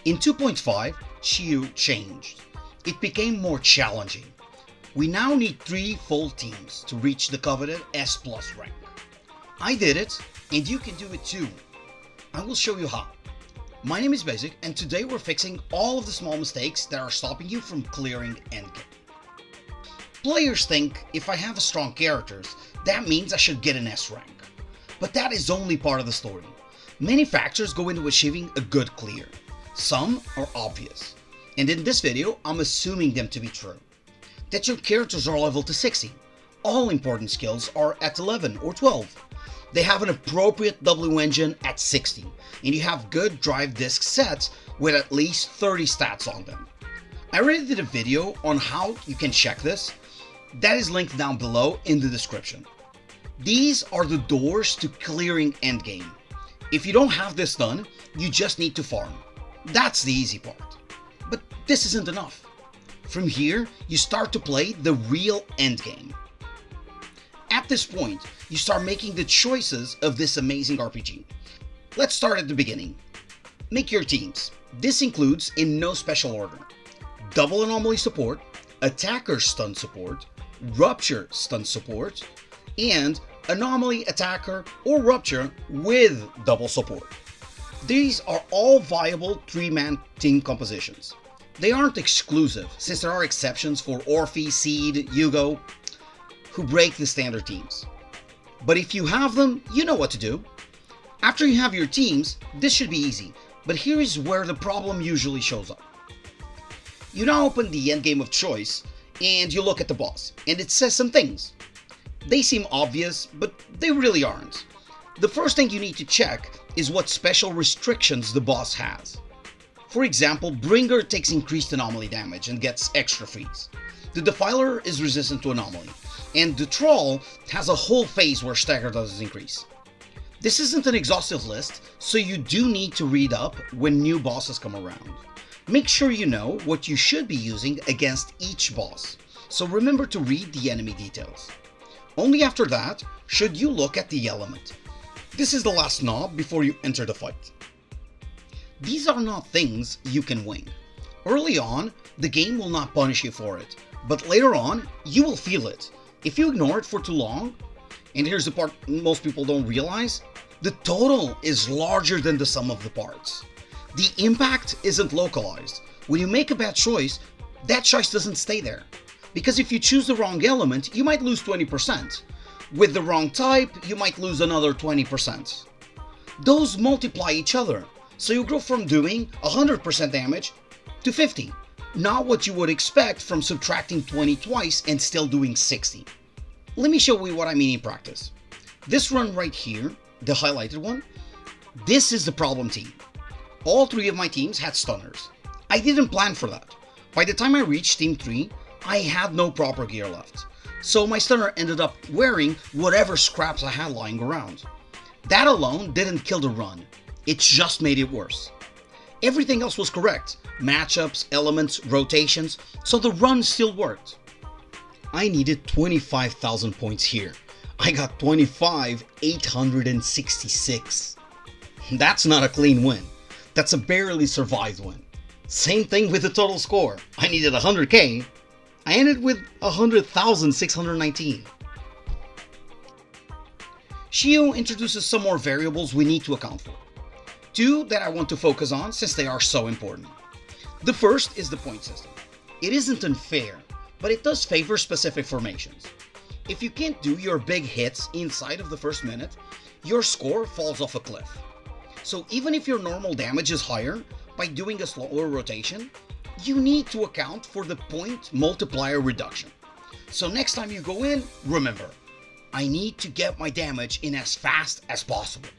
In 2.5, Shiyu changed. It became more challenging. We now need 3 full teams to reach the coveted S+ rank. I did it, and you can do it too. I will show you how. My name is Basic, and today we're fixing all of the small mistakes that are stopping you from clearing endgame. Players think if I have strong characters, that means I should get an S rank. But that is only part of the story. Many factors go into achieving a good clear. Some are obvious, and in this video I'm assuming them to be true. That your characters are leveled to 60. All important skills are at 11 or 12. They have an appropriate W engine at 60, and you have good drive disk sets with at least 30 stats on them. I already did a video on how you can check this. That is linked down below in the description. These are the doors to clearing endgame. If you don't have this done, you just need to farm. That's the easy part. But this isn't enough. From here, you start to play the real endgame. At this point, you start making the choices of this amazing RPG. Let's start at the beginning. Make your teams. This includes, in no special order, double anomaly support, attacker stun support, rupture stun support, and anomaly attacker or rupture with double support. These are all viable 3-man team compositions. They aren't exclusive, since there are exceptions for Orphe, Seed, Yugo, who break the standard teams. But if you have them, you know what to do. After you have your teams, this should be easy, but here is where the problem usually shows up. You now open the endgame of choice, and you look at the boss, and it says some things. They seem obvious, but they really aren't. The first thing you need to check is what special restrictions the boss has. For example, Bringer takes increased anomaly damage and gets extra freeze. The Defiler is resistant to anomaly, and the Troll has a whole phase where stagger doesn't increase. This isn't an exhaustive list, so you do need to read up when new bosses come around. Make sure you know what you should be using against each boss, so remember to read the enemy details. Only after that should you look at the element. This is the last knob before you enter the fight. These are not things you can wing. Early on, the game will not punish you for it, but later on, you will feel it. If you ignore it for too long, and here's the part most people don't realize, the total is larger than the sum of the parts. The impact isn't localized. When you make a bad choice, that choice doesn't stay there. Because if you choose the wrong element, you might lose 20%. With the wrong type, you might lose another 20%. Those multiply each other, so you go from doing 100% damage to 50. Not what you would expect from subtracting 20 twice and still doing 60. Let me show you what I mean in practice. This run right here, the highlighted one, this is the problem team. All 3 of my teams had stunners. I didn't plan for that. By the time I reached team 3, I had no proper gear left. So my stunner ended up wearing whatever scraps I had lying around. That alone didn't kill the run. It just made it worse. Everything else was correct. Matchups, elements, rotations, so the run still worked. I needed 25,000 points here. I got 25,866. That's not a clean win. That's a barely survived win. Same thing with the total score. I needed 100k. I ended with 100,619. Shiyu introduces some more variables we need to account for. 2 that I want to focus on since they are so important. The first is the point system. It isn't unfair, but it does favor specific formations. If you can't do your big hits inside of the first minute, your score falls off a cliff. So even if your normal damage is higher, by doing a slower rotation, you need to account for the point multiplier reduction. So next time you go in, remember, I need to get my damage in as fast as possible.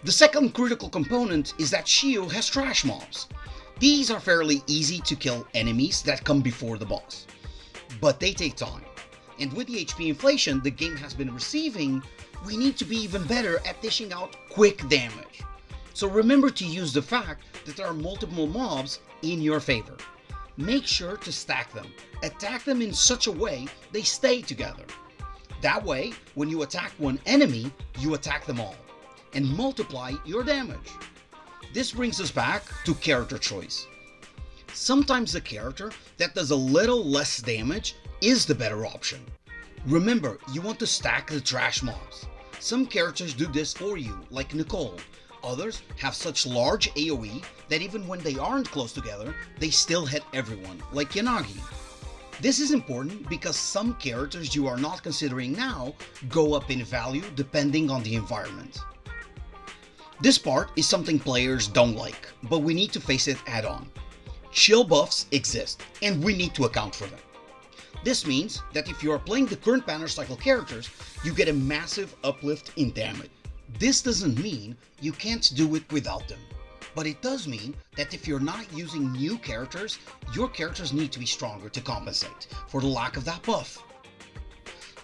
The second critical component is that Shiyu has trash mobs. These are fairly easy to kill enemies that come before the boss, but they take time. And with the HP inflation the game has been receiving, we need to be even better at dishing out quick damage. So remember to use the fact that there are multiple mobs in your favor. Make sure to stack them. Attack them in such a way they stay together. That way, when you attack one enemy, you attack them all, and multiply your damage. This brings us back to character choice. Sometimes the character that does a little less damage is the better option. Remember, you want to stack the trash mobs. Some characters do this for you, like Nicole. Others have such large AoE that even when they aren't close together, they still hit everyone, like Yanagi. This is important because some characters you are not considering now go up in value depending on the environment. This part is something players don't like, but we need to face it head on. Shill buffs exist, and we need to account for them. This means that if you are playing the current banner cycle characters, you get a massive uplift in damage. This doesn't mean you can't do it without them, but it does mean that if you're not using new characters, your characters need to be stronger to compensate for the lack of that buff.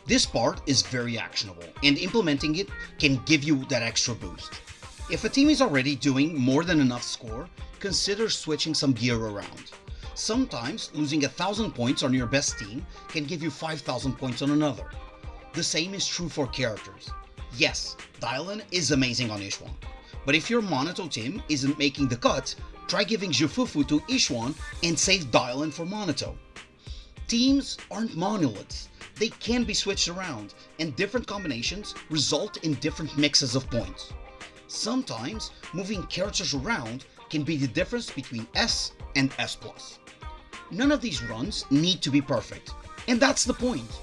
This part is very actionable, and implementing it can give you that extra boost. If a team is already doing more than enough score, consider switching some gear around. Sometimes losing 1,000 points on your best team can give you 5,000 points on another. The same is true for characters. Yes, Dylan is amazing on Ishwan, but if your Monato team isn't making the cut, try giving Jufufu to Ishwan and save Dylan for Monato. Teams aren't monoliths, they can be switched around, and different combinations result in different mixes of points. Sometimes moving characters around can be the difference between S and S+. None of these runs need to be perfect, and that's the point.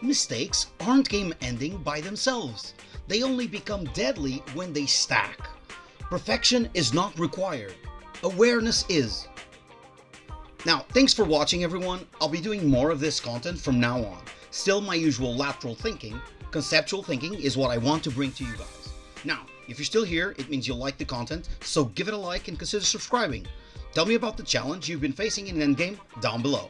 Mistakes aren't game ending by themselves, they only become deadly when they stack. Perfection is not required, awareness is. Now, thanks for watching everyone, I'll be doing more of this content from now on. Still my usual lateral thinking, conceptual thinking is what I want to bring to you guys. Now, if you're still here, it means you like the content, so give it a like and consider subscribing. Tell me about the challenge you've been facing in endgame down below.